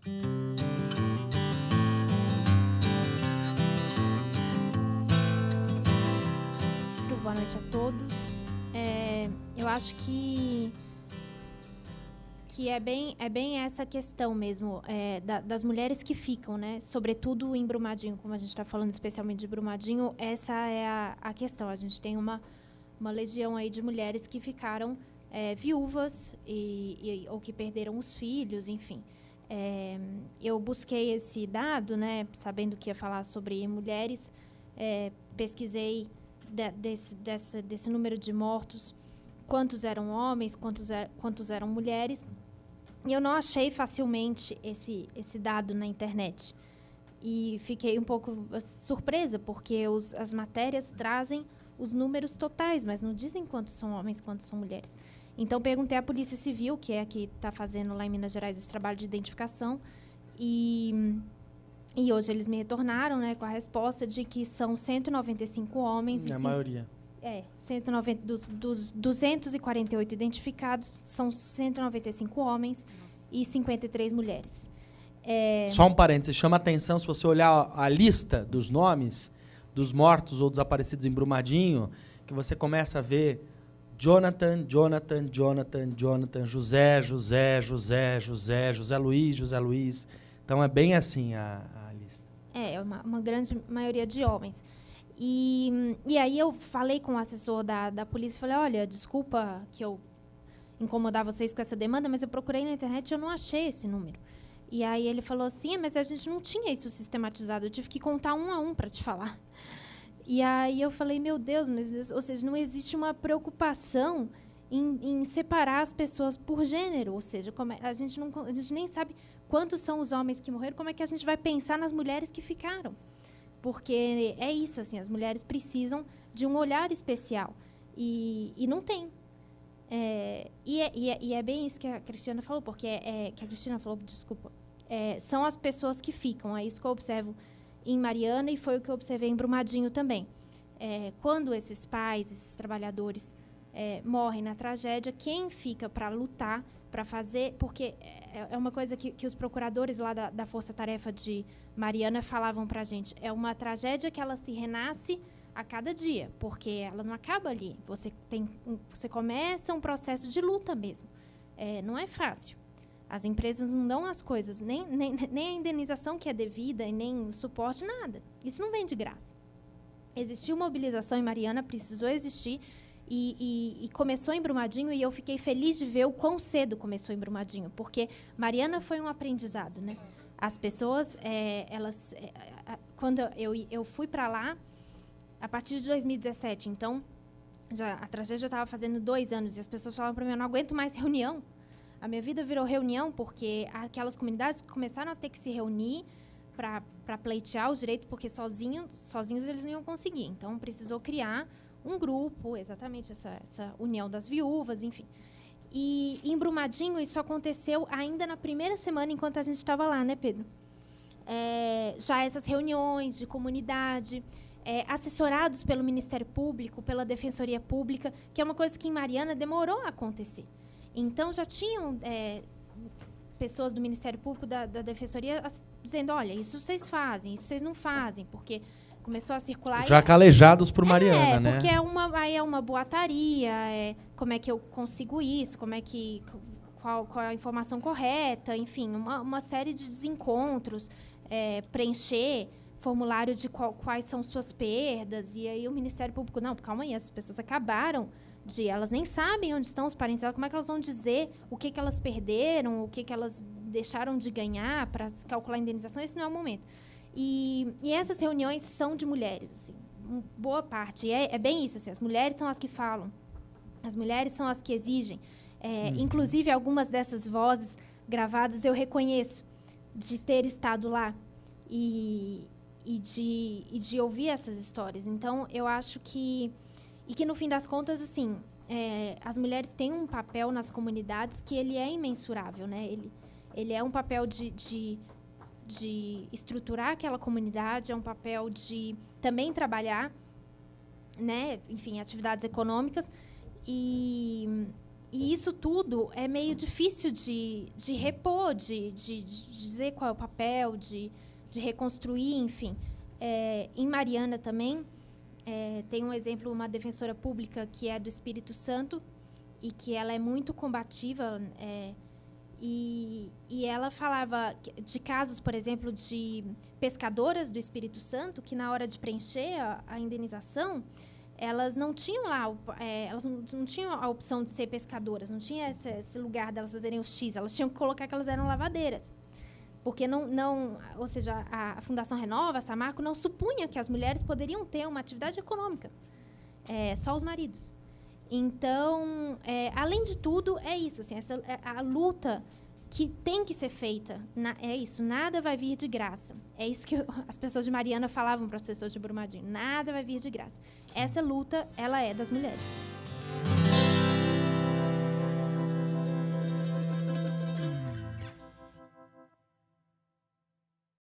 Boa noite a todos. Eu acho que é bem essa questão mesmo, das mulheres que ficam, né? Sobretudo em Brumadinho, como a gente está falando especialmente de Brumadinho, essa é a questão. A gente tem uma legião aí de mulheres que ficaram viúvas ou que perderam os filhos, enfim. Eu busquei esse dado, né, sabendo que ia falar sobre mulheres, pesquisei desse número de mortos, quantos eram homens, quantos eram mulheres, e eu não achei facilmente esse dado na internet. E fiquei um pouco surpresa, porque as matérias trazem os números totais, mas não dizem quantos são homens, quantos são mulheres. Então, perguntei à Polícia Civil, que é a que está fazendo lá em Minas Gerais esse trabalho de identificação, e hoje eles me retornaram, né, com a resposta de que são 195 homens. A maioria. 190, dos 248 identificados, são 195 homens e 53 mulheres. Só um parênteses, chama a atenção, se você olhar a lista dos nomes dos mortos ou desaparecidos em Brumadinho, que você começa a ver Jonathan, José Luiz. Então, é bem assim a lista. É uma grande maioria de homens. E aí eu falei com o assessor da polícia e falei, olha, desculpa que eu incomodar vocês com essa demanda, mas eu procurei na internet e eu não achei esse número. E aí ele falou assim, mas a gente não tinha isso sistematizado, eu tive que contar um a um para te falar. E aí eu falei, meu Deus, ou seja, não existe uma preocupação em separar as pessoas por gênero, ou seja, a gente nem sabe quantos são os homens que morreram, como é que a gente vai pensar nas mulheres que ficaram? Porque é isso, assim, as mulheres precisam de um olhar especial. E não tem. E é bem isso que a Cristina falou, são as pessoas que ficam. É isso que eu observo em Mariana e foi o que eu observei em Brumadinho também. Quando esses pais, esses trabalhadores morrem na tragédia, quem fica para lutar, para fazer... Porque é uma coisa que os procuradores lá da Força Tarefa de Mariana falavam para a gente. É uma tragédia que ela se renasce a cada dia, porque ela não acaba ali. Você começa um processo de luta mesmo. Não é fácil. As empresas não dão as coisas, nem a indenização que é devida, e nem o suporte, nada. Isso não vem de graça. Existiu mobilização em Mariana, precisou existir, e começou em Brumadinho, e eu fiquei feliz de ver o quão cedo começou em Brumadinho, porque Mariana foi um aprendizado, né? As pessoas, quando eu fui para lá, a partir de 2017, então, a tragédia já estava fazendo 2 anos, e as pessoas falavam para mim, eu não aguento mais reunião. A minha vida virou reunião, porque aquelas comunidades começaram a ter que se reunir para pleitear os direitos, porque sozinhos eles não iam conseguir. Então, precisou criar um grupo, exatamente essa união das viúvas, enfim. E em Brumadinho, isso aconteceu ainda na primeira semana, enquanto a gente estava lá, né, Pedro? Já essas reuniões de comunidade, assessorados pelo Ministério Público, pela Defensoria Pública, que é uma coisa que em Mariana demorou a acontecer. Então, já tinham pessoas do Ministério Público, da Defensoria, dizendo, olha, isso vocês fazem, isso vocês não fazem, porque começou a circular... Já calejados por Mariana, né? Porque aí é uma boataria, como é que eu consigo isso, qual é a informação correta, enfim, uma série de desencontros, preencher formulário de quais são suas perdas, e aí o Ministério Público, não, calma aí, essas pessoas acabaram elas nem sabem onde estão os parentes delas, como é que elas vão dizer o que elas perderam, o que elas deixaram de ganhar para calcular a indenização, esse não é o momento. E essas reuniões são de mulheres, assim, boa parte. É bem isso, assim, as mulheres são as que falam, as mulheres são as que exigem. Inclusive, algumas dessas vozes gravadas eu reconheço de ter estado lá e de ouvir essas histórias. Então, eu acho que no fim das contas, assim, as mulheres têm um papel nas comunidades que ele é imensurável, né? Ele é um papel de estruturar aquela comunidade, é um papel de também trabalhar, né? Enfim, atividades econômicas. E E isso tudo é meio difícil de repor, de dizer qual é o papel, de reconstruir, enfim. Em Mariana também, tem um exemplo, uma defensora pública que é do Espírito Santo e que ela é muito combativa, e ela falava de casos, por exemplo, de pescadoras do Espírito Santo que, na hora de preencher a indenização, elas não tinham lá, elas não tinham a opção de ser pescadoras, não tinha esse lugar delas fazerem o X, elas tinham que colocar que elas eram lavadeiras. Porque ou seja, a Fundação Renova, a Samarco, não supunha que as mulheres poderiam ter uma atividade econômica, só os maridos. Então, além de tudo, é isso, assim, a luta que tem que ser feita, é isso, nada vai vir de graça. É isso que as pessoas de Mariana falavam para as pessoas de Brumadinho, nada vai vir de graça. Essa luta, ela é das mulheres.